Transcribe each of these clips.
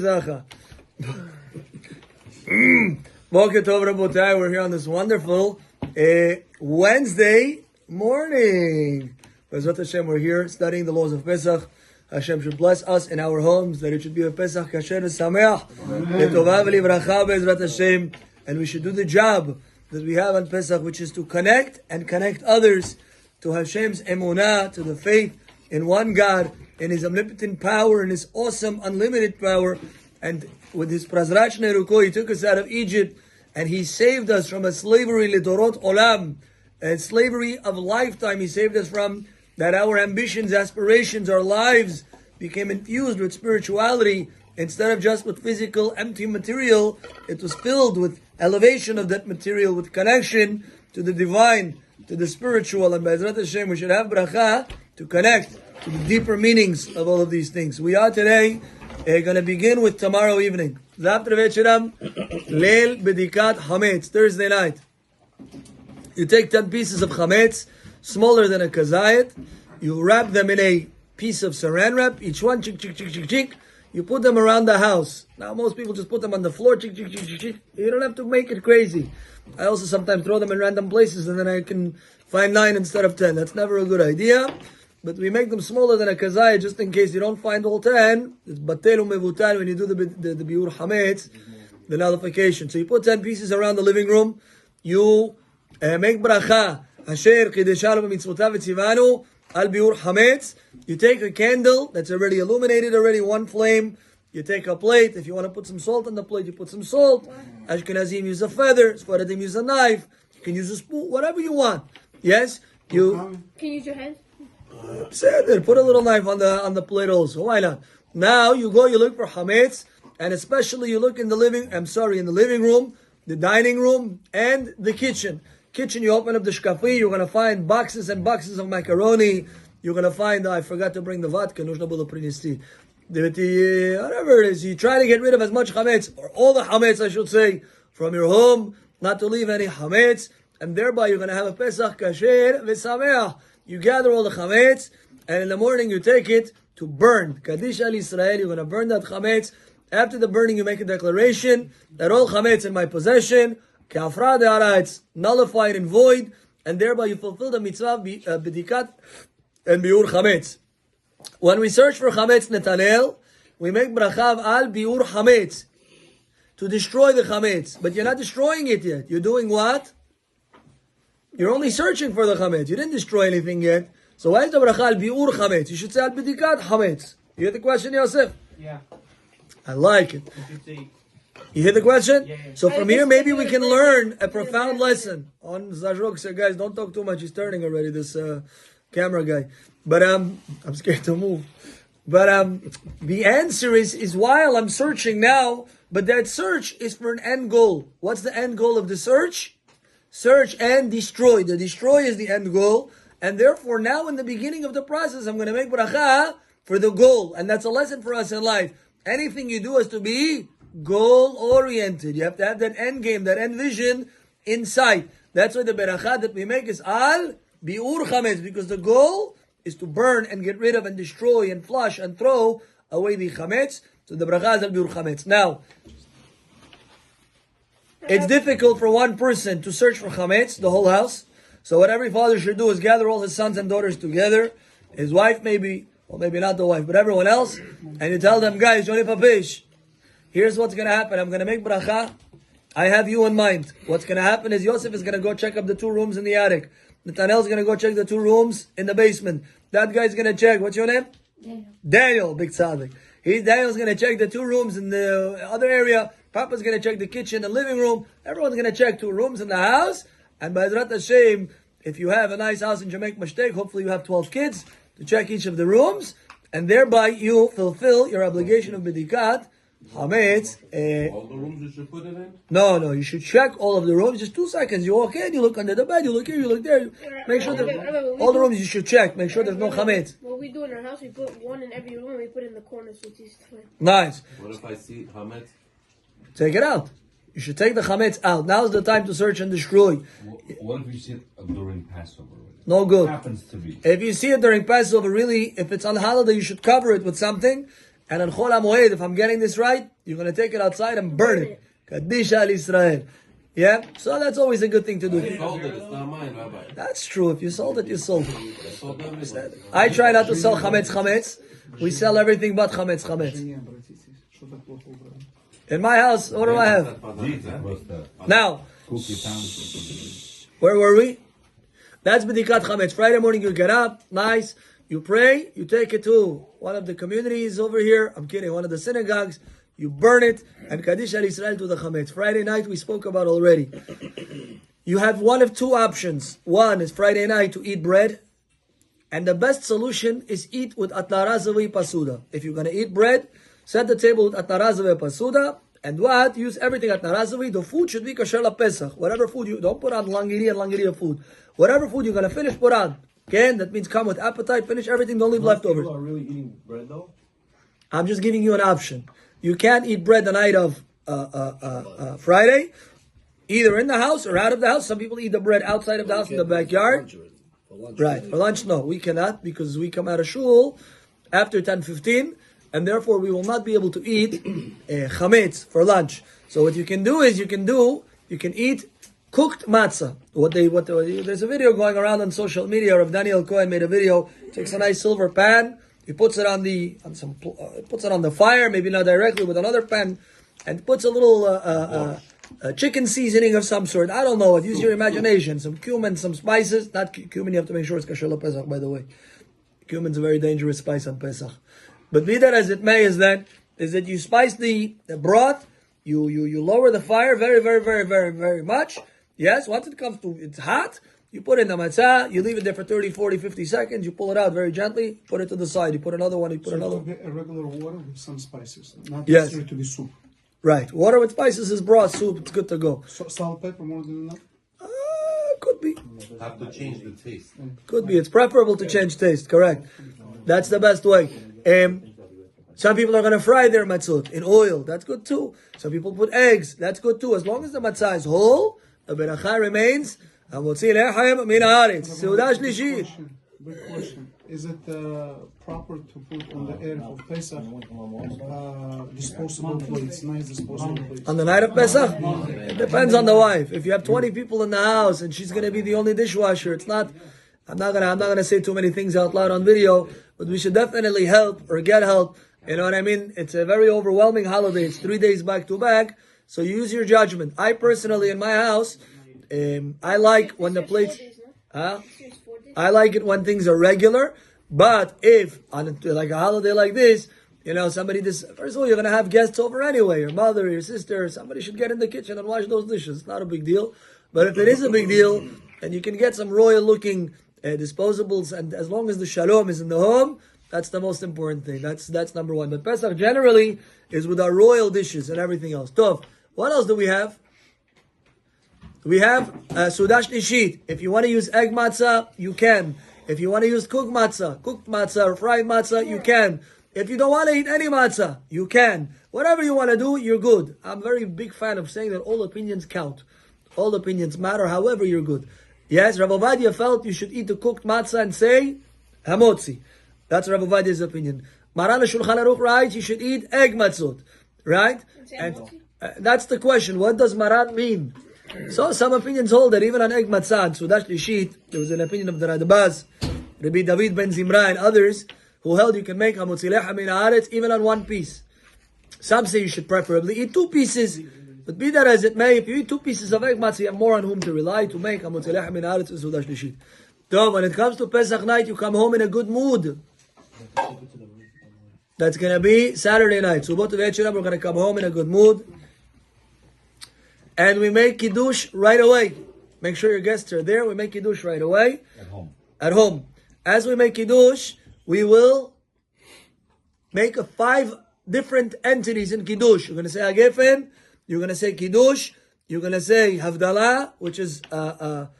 Boker Tov Rabotai, we're here on this wonderful Wednesday morning. Bezrat Hashem, we're here studying the laws of Pesach. Hashem should bless us in our homes, that it should be a Pesach kasher v'sameach, letovah v'livracha Bezrat Hashem, and we should do the job that we have on Pesach, which is to connect and connect others to Hashem's emunah, to the faith in one God, in His omnipotent power, in His awesome, unlimited power. And with His Prazrach Neruko, He took us out of Egypt, and He saved us from a slavery, lidorot olam, a slavery of lifetime. He saved us from that our ambitions, aspirations, our lives became infused with spirituality. Instead of just with physical, empty material, it was filled with elevation of that material, with connection to the divine, to the spiritual. And Be'ezrat Hashem, we should have bracha to connect to the deeper meanings of all of these things. We are today going to begin with tomorrow evening. Zavtra Vecheram, Leil Bedikat Hametz, Thursday night. You take 10 pieces of Hametz, smaller than a kazayat. You wrap them in a piece of saran wrap, each one, chick, chick, chick, chick, chick. You put them around the house. Now, most people just put them on the floor, chick, chick, chick, chick, chick. You don't have to make it crazy. I also sometimes throw them in random places, and then I can find 9 instead of 10. That's never a good idea. But we make them smaller than a kazaya, just in case you don't find all 10. It's batelu mevutal when you do the biur hametz, the nullification. So you put 10 pieces around the living room. You make bracha, asher kideshanu b'mitzvotav v'tzivanu al biur hametz. You take a candle that's already illuminated, already one flame. You take a plate. If you want to put some salt on the plate, you put some salt. Ashkenazim use a feather. Sfaradim use a knife. You can use a spoon, whatever you want. Yes? You can use your hands. Put a little knife on the plate also. Why not? Now you go, you look for hametz, and especially you look in the living room, the dining room, and the kitchen. Kitchen, you open up the shkafi, you're going to find boxes and boxes of macaroni. You're going to find, I forgot to bring the vodka, whatever it is. You try to get rid of as much hametz, or all the hametz, I should say, from your home, not to leave any hametz, and thereby you're going to have a Pesach kasher v'sameach. You gather all the chametz, and in the morning you take it to burn. Kaddish al Yisrael, you're going to burn that chametz. After the burning, you make a declaration that all chametz in my possession, kafra de'aretz, nullified and void, and thereby you fulfill the mitzvah b'dikat and biur chametz. When we search for chametz netanel, we make brachav al biur chametz, to destroy the chametz. But you're not destroying it yet. You're doing what? You're only searching for the chametz. You didn't destroy anything yet. So why is the bracha al biur chametz? You should say al bidikat chametz. You hear the question, Yosef? Yeah. I like it. You hear the question? Yeah. So from here, maybe we can learn a profound lesson. On Zajrok said, guys, don't talk too much. He's turning already, this camera guy. But I'm scared to move. But the answer is while I'm searching now, but that search is for an end goal. What's the end goal of the search? Search and destroy. The destroy is the end goal. And therefore, now in the beginning of the process, I'm going to make bracha for the goal. And that's a lesson for us in life. Anything you do has to be goal-oriented. You have to have that end game, that end vision in sight. That's why the bracha that we make is al biur chametz, because the goal is to burn and get rid of and destroy and flush and throw away the chametz. So the bracha is al biur chametz. Now, it's difficult for one person to search for chametz, the whole house. So what every father should do is gather all his sons and daughters together, his wife maybe, or maybe not the wife, but everyone else, and you tell them, guys, Johnny Papish, here's what's going to happen. I'm going to make bracha. I have you in mind. What's going to happen is Yosef is going to go check up the 2 rooms in the attic. Nathaniel's going to go check the 2 rooms in the basement. That guy's going to check. What's your name? Daniel, big tzaddik. Daniel's going to check the 2 rooms in the other area. Papa's going to check the kitchen and living room. Everyone's going to check 2 rooms in the house. And by Bezrat Hashem, if you have a nice house in Jamaica Mashtaq, hopefully you have 12 kids to check each of the rooms. And thereby you fulfill your obligation of Bedikat Hametz. All the rooms you should put it in? No. You should check all of the rooms. Just 2 seconds. You walk in, you look under the bed, you look here, you look there. Make sure that all the rooms you should check. Make sure there's no Hametz. What we do in our house, we put one in every room and we put it in the corner so it's easy to find. Nice. What if I see Hametz? Take it out. You should take the chametz out. Now's the time to search and destroy. What if you see it during Passover? No good. It happens to be. If you see it during Passover, really, if it's on holiday, you should cover it with something And on Chol HaMoed, if I'm getting this right, you're going to take it outside and burn it. Kaddish al Israel. Yeah? So that's always a good thing to do. I sold it. It's not mine, Rabbi. That's true. If you sold it, you sold it. I sold everything. I try not to sell chametz. We sell everything but chametz. In my house, what do I have? Now, where were we? That's b'dikat chametz. Friday morning you get up, nice, you pray, you take it to one of the communities over here, I'm kidding, one of the synagogues, you burn it, and Kaddish al Israel to the chametz. Friday night we spoke about already. You have one of two options. One is Friday night to eat bread, and the best solution is eat with atnarazavi pasuda. If you're going to eat bread, set the table with atnarazavi pasuda, and what? Use everything atnarazavi. The food should be kasher la Pesach. Whatever food you don't put on langiri food. Whatever food you're going to finish, put on. Okay? That means come with appetite, finish everything, don't leave leftovers. People are really eating bread though? I'm just giving you an option. You can't eat bread the night of Friday, either in the house or out of the house. Some people eat the bread outside of the house in the backyard. Right. For lunch, no. We cannot because we come out of shul after 10:15, and therefore we will not be able to eat chametz for lunch. So what you can do is you can eat cooked matzah. There's a video going around on social media. Rav Daniel Cohen made a video. Takes a nice silver pan. He puts it on the fire, maybe not directly, with another pan, and puts a little chicken seasoning of some sort. I don't know. Use your imagination. Some cumin, some spices. Not cumin. You have to make sure it's kasher Pesach. By the way, cumin's a very dangerous spice on Pesach. But be that as it may, is that you spice the broth. You lower the fire very, very, very, very, very much. Yes, once it comes to it's hot. You put in the matzah, you leave it there for 30, 40, 50 seconds, you pull it out very gently, put it to the side, you put another one, you put another one. A regular water with some spices, not Yes. necessarily to be soup. Right. Water with spices is broth soup, it's good to go. So, salt, pepper, more than enough? Could be. Have to change the taste. Could be. It's preferable to change taste, correct. That's the best way. Some people are going to fry their matzot in oil, that's good too. Some people put eggs, that's good too. As long as the matzah is whole, the beracha remains. Big question. Is it proper to put on the Erev of Pesach disposable plates, nice disposable plates? On the night of Pesach? It depends on the wife. If you have 20 people in the house and she's going to be the only dishwasher, it's not. I'm not gonna say too many things out loud on video, but we should definitely help or get help. You know what I mean? It's a very overwhelming holiday. It's 3 days back to back, so you use your judgment. I personally, in my house, I like when the plates. I like it when things are regular, but if on like a holiday like this, first of all, you're going to have guests over anyway, your mother, your sister, somebody should get in the kitchen and wash those dishes. It's not a big deal. But if it is a big deal, and you can get some royal looking disposables, and as long as the shalom is in the home, that's the most important thing. That's number one. But Pesach generally is with our royal dishes and everything else. Tov, what else do we have? We have Sudash Nishit. If you want to use egg matzah, you can. If you want to use cooked matzah or fried matzah, you can. If you don't want to eat any matzah, you can. Whatever you want to do, you're good. I'm a very big fan of saying that all opinions count. All opinions matter, however you're good. Yes, Rabbi Ovadia felt you should eat the cooked matzah and say hamotzi. That's Rabbi Ovadia's opinion. Maran Shulchan Aruch writes you should eat egg matzot. Right? And that's the question. What does Maran mean? So some opinions hold that even on egg matzah, Sudash Lishit, there was an opinion of the Radbaz, Rabbi David ben Zimra and others, who held you can make hamotzi lecha min haaretz even on one piece. Some say you should preferably eat 2 pieces. But be that as it may, if you eat 2 pieces of egg matzah, you have more on whom to rely to make hamotzi lecha min haaretz and Sudash Lishit. So when it comes to Pesach night, you come home in a good mood. That's going to be Saturday night. So we're going to come home in a good mood. And we make Kiddush right away. Make sure your guests are there. We make Kiddush right away. At home. As we make Kiddush, we will make 5 different entities in Kiddush. You're going to say Hagefen. You're going to say Kiddush. You're going to say Havdalah, which is, Ner,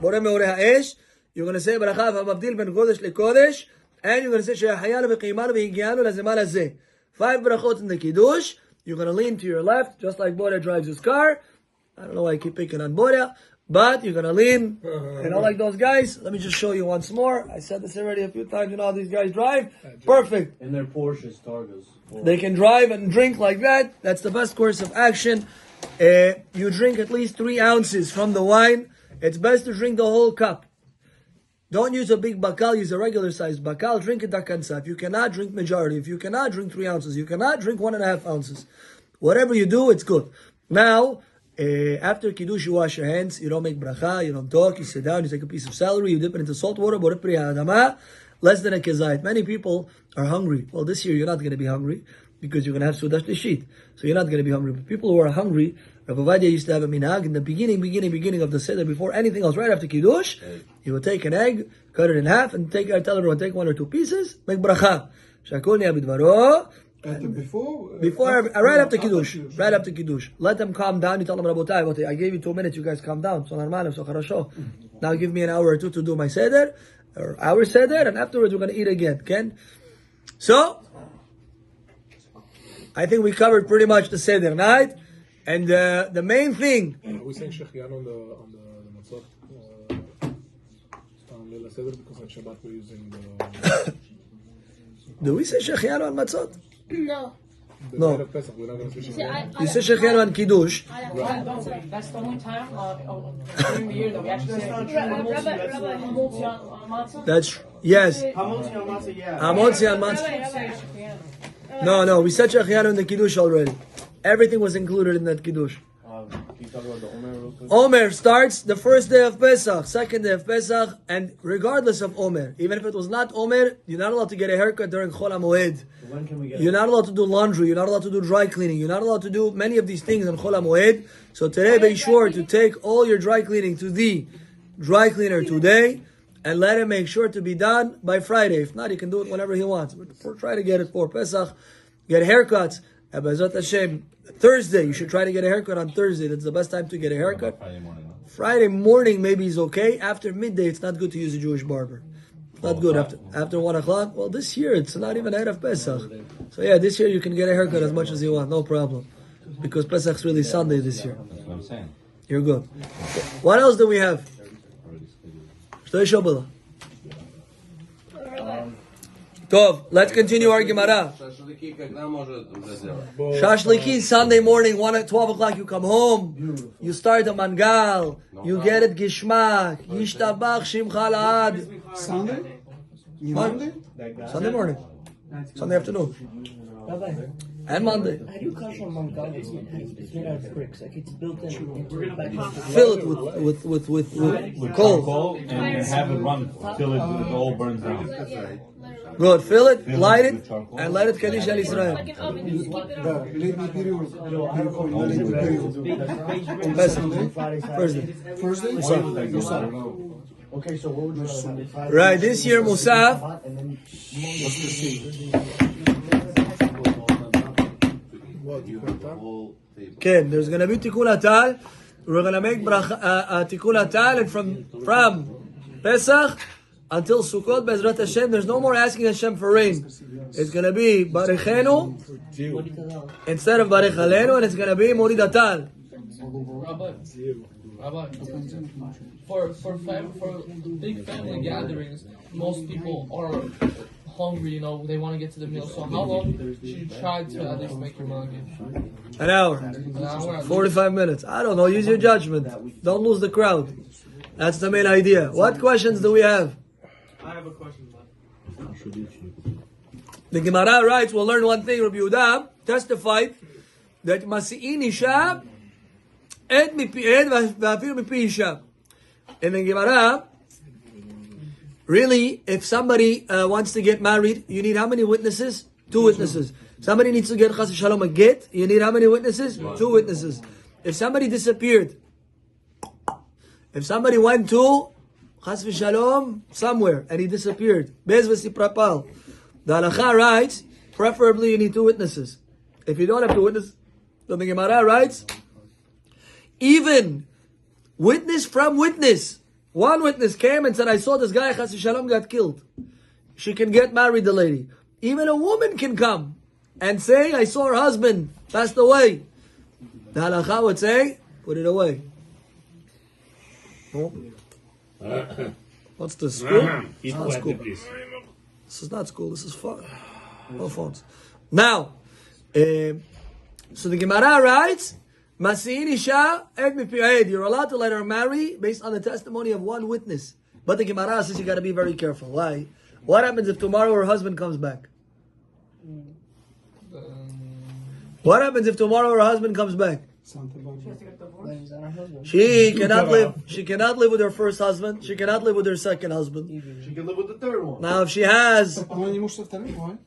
Boreh Meoreh Ha'esh. You're going to say Baracha V'Mavdil Ben Kodesh LeKodesh. And you're going to say She'ahayanu V'Qimanu V'Higianu L'Zeman Hazeh. 5 brachot in the Kiddush. You're going to lean to your left, just like Boreh drives his car. I don't know why I keep picking on Boreh, but you're gonna lean. Like those guys. Let me just show you once more. I said this already a few times. You know how these guys drive? Perfect. In their Porsches, Targas. They can drive and drink like that. That's the best course of action. You drink at least 3 ounces from the wine. It's best to drink the whole cup. Don't use a big bakal, use a regular sized bakal. Drink a dakansa. If you cannot, drink majority. If you cannot, drink 3 ounces. You cannot, drink 1.5 ounces. Whatever you do, it's good. Now, after Kiddush, you wash your hands. You don't make bracha. You don't talk. You sit down. You take a piece of celery. You dip it into salt water. Less than a kezayit. Many people are hungry. Well, this year you're not going to be hungry because you're going to have Sudash Lishit. So you're not going to be hungry. But people who are hungry, Rabbi Vadia used to have a minhag in the beginning of the Seder, before anything else, right after Kiddush, he would take an egg, cut it in half, and tell everyone, take 1 or 2 pieces, make bracha. Right after Kiddush. Let them calm down. You tell them, Rabotai, I gave you 2 minutes, you guys calm down. So normal, so charasho. Now give me an hour or 2 to do my Seder, or our Seder, and afterwards we're going to eat again, Ken? So, I think we covered pretty much the Seder night. And the main thing. We saying Shechianu on the matzot. Leila Seder because on Shabbat we're using the. Do we say Shechianu on matzot? No. No. Erev Pesach, we're not going to say Shechianu. You say Shechianu on Kiddush. That's the only time during the year that we actually say Rabbi. That's yes. Hamotzi on matzah, yeah. Hamotzi on matzah. No, we said Shechianu in the Kiddush already. Everything was included in that Kiddush. Can you talk about the Omer real quick? Omer starts the first day of Pesach, second day of Pesach, and regardless of Omer, even if it was not Omer, you're not allowed to get a haircut during Chol HaMoed. When can we get You're not allowed to do laundry. You're not allowed to do dry cleaning. You're not allowed to do many of these things on Chol HaMoed. So today, be sure to take all your dry cleaning to the dry cleaner today, and let him make sure to be done by Friday. If not, he can do it whenever he wants. But try to get it for Pesach. Get haircuts. Bezrat Hashem, Thursday, you should try to get a haircut on Thursday. That's the best time to get a haircut. Friday morning maybe is okay. After midday, it's not good to use a Jewish barber. It's not good after 1 o'clock. Well, this year, it's not even Erev Pesach. So yeah, this year you can get a haircut as much as you want, no problem. Because Pesach's really Sunday this year. That's what I'm saying. You're good. What else do we have? Tov, let's continue our Gemara. Shashliki, Sunday morning, 12 o'clock, you come home, you start a mangal, you get it gishmak, yishtabach shimcha la'ad. Sunday? Monday? Sunday morning. Sunday afternoon. And Monday. How do you cash on mangal? It's made out of bricks. Like it's built into the back. Fill it with coal. And have it run till it all burns down. Good. Fill it, light it, and let it Kaddish Al Israel. Like an oven, you just keep it on. Thursday. Okay, so what would you rather? Right, this year Musaf. Okay, there's gonna be Tikkun Atal. We're gonna make Tikkun Atal, and from Pesach until Sukkot, Bezrat Hashem, there's no more asking Hashem for rain. It's gonna be Barechenu instead of Barech Aleinu, and it's gonna be Morid Atal. Rabbi, for big family gatherings, most people are hungry, they want to get to the meal. So how long should you try to at least make your mangin? An hour. 45 minutes. I don't know, use your judgment. Don't lose the crowd. That's the main idea. What questions do we have? I have a question. The Gemara writes, we'll learn one thing. Rabbi Yehuda testified that Masi'in Isha Ed mipi ed v'afir mipi Isha. In the Gemara, really, if somebody wants to get married, you need how many witnesses? 2 witnesses. Somebody needs to get chas v'shalom a get, you need how many witnesses? 2 witnesses. If somebody disappeared, if somebody went to chas v'shalom somewhere and he disappeared, bez v'siprapal, the halakha writes, preferably you need 2 witnesses. If you don't have 2 witnesses, then the Gemara writes, even witness from witness. One witness came and said, I saw this guy, chas v'shalom, got killed. She can get married, the lady. Even a woman can come and say, I saw her husband passed away. The halakha would say, put it away. No. What's this? School? Eat Not quietly, school. please. This is not school. This is fun. No phones. Now, so the Gemara writes, "Masiin isha et mipi'ed." You're allowed to let her marry based on the testimony of one witness. But the Gemara says you got to be very careful. Why? What happens if tomorrow her husband comes back? What happens if tomorrow her husband comes back? Santa Barbara. She cannot live. She cannot live with her first husband. She cannot live with her second husband. She can live with the third one. Now, if she has, Why you must have done it? Why?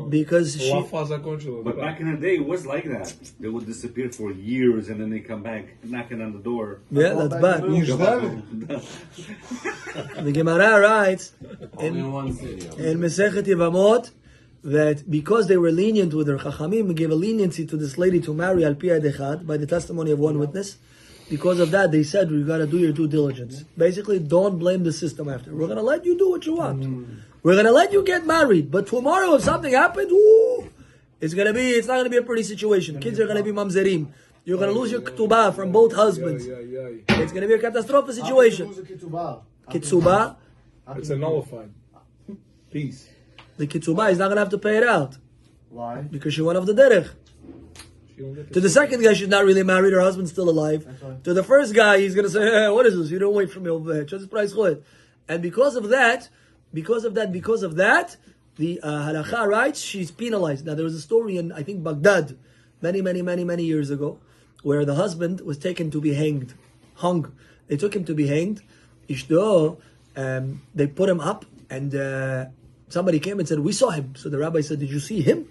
because she, But back in the day, it was like that. They would disappear for years and then they come back knocking on the door. yeah, that's bad. The Gemara writes Only in one city. in Masechet Yevamot that because they were lenient with her, Chachamim gave a leniency to this lady to marry al pi echad by the testimony of one witness. Because of that, they said, you got to do your due diligence. Basically, don't blame the system after. We're going to let you do what you want. We're going to let you get married. But tomorrow, if something happens, it's not going to be a pretty situation. Kids are going to be mamzerim. You're going to lose your ketubah from both husbands. It's going to be a catastrophic situation. Ketubah, It's a nullified. Peace. the ketubah is not going to have to pay it out. Why? Because she went off the derech. To the second guy, she's not really married. Her husband's still alive. To the first guy, he's going to say, hey, what is this? You don't wait for me over here. Just price chod. And because of that, the halakha writes she's penalized. Now, there was a story in, I think, Baghdad, many years ago, where the husband was taken to be hung. They took him to be hanged. Ishto, they put him up, and somebody came and said, we saw him. So the rabbi said, did you see him?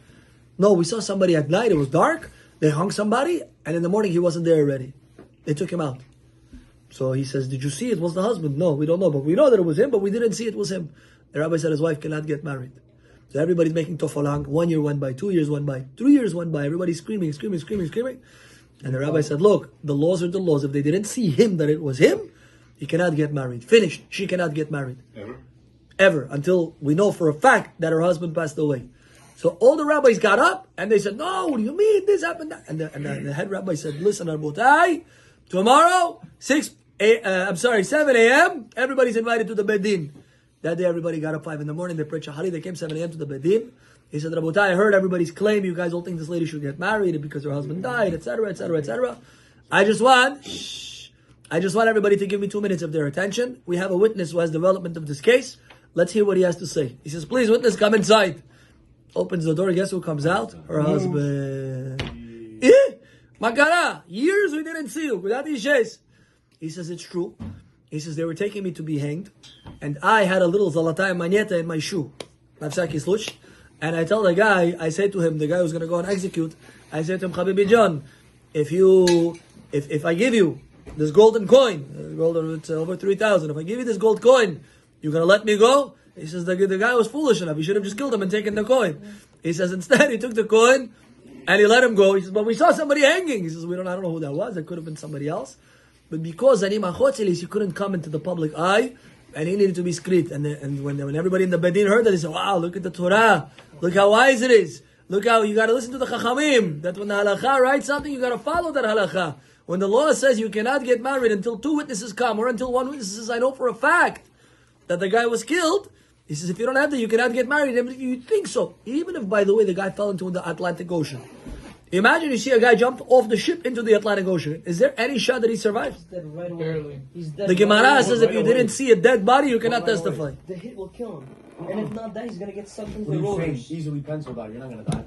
No, we saw somebody at night. It was dark. They hung somebody, and in the morning he wasn't there already. They took him out. So he says, did you see it was the husband? No, we don't know, but we know that it was him, but we didn't see it was him. The rabbi said his wife cannot get married. So everybody's making tofalang. 1 year went by, 2 years went by, 3 years went by. Everybody's screaming. And the rabbi said, look, the laws are the laws. If they didn't see him, that it was him, he cannot get married. Finished. She cannot get married. Ever. Until we know for a fact that her husband passed away. So all the rabbis got up and they said, no, what do you mean? This happened. And the head rabbi said, listen, Arbotai, tomorrow, 7 a.m., everybody's invited to the Bedin. That day, everybody got up 5 in the morning. They prayed Shahari. They came 7 a.m. to the Bedin. He said, Rabotai, I heard everybody's claim. You guys all think this lady should get married because her husband died, etc. I just want everybody to give me 2 minutes of their attention. We have a witness who has development of this case. Let's hear what he has to say. He says, please, witness, come inside. Opens the door. Guess who comes out? Her husband. Makara, years we didn't see you. Without these shays. He says, it's true. He says, they were taking me to be hanged. And I had a little zalatay manieta in my shoe. And I tell the guy, I say to him, the guy who's going to go and execute, I say to him, Habibi John, if I give you this golden coin, it's over 3,000, if I give you this gold coin, you're going to let me go? He says, the guy was foolish enough. He should have just killed him and taken the coin. He says, instead, he took the coin and he let him go. He says, but we saw somebody hanging. He says, I don't know who that was. It could have been somebody else. But because Anima Chotzelis, he couldn't come into the public eye and he needed to be screed. And when everybody in the Bedin heard that, they said, wow, look at the Torah. Look how wise it is. Look how you got to listen to the Chachamim. That when the halakha writes something, you got to follow that halakha. When the law says you cannot get married until 2 witnesses come or until 1 witness says, I know for a fact that the guy was killed. He says, if you don't have that, you cannot get married. You think so. Even if, by the way, the guy fell into the Atlantic Ocean. Imagine you see a guy jump off the ship into the Atlantic Ocean. Is there any shot that he survives? He's dead right away. Barely. He's dead The Gemara right says away. if you didn't see a dead body, you cannot testify. The hit will kill him. And if not that, he's going to get sucked into the What are you saying? rotors. Easily penciled out. You're not gonna die.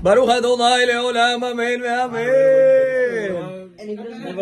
Baruch Adonai le'olam, amen ve'amen. And if he doesn't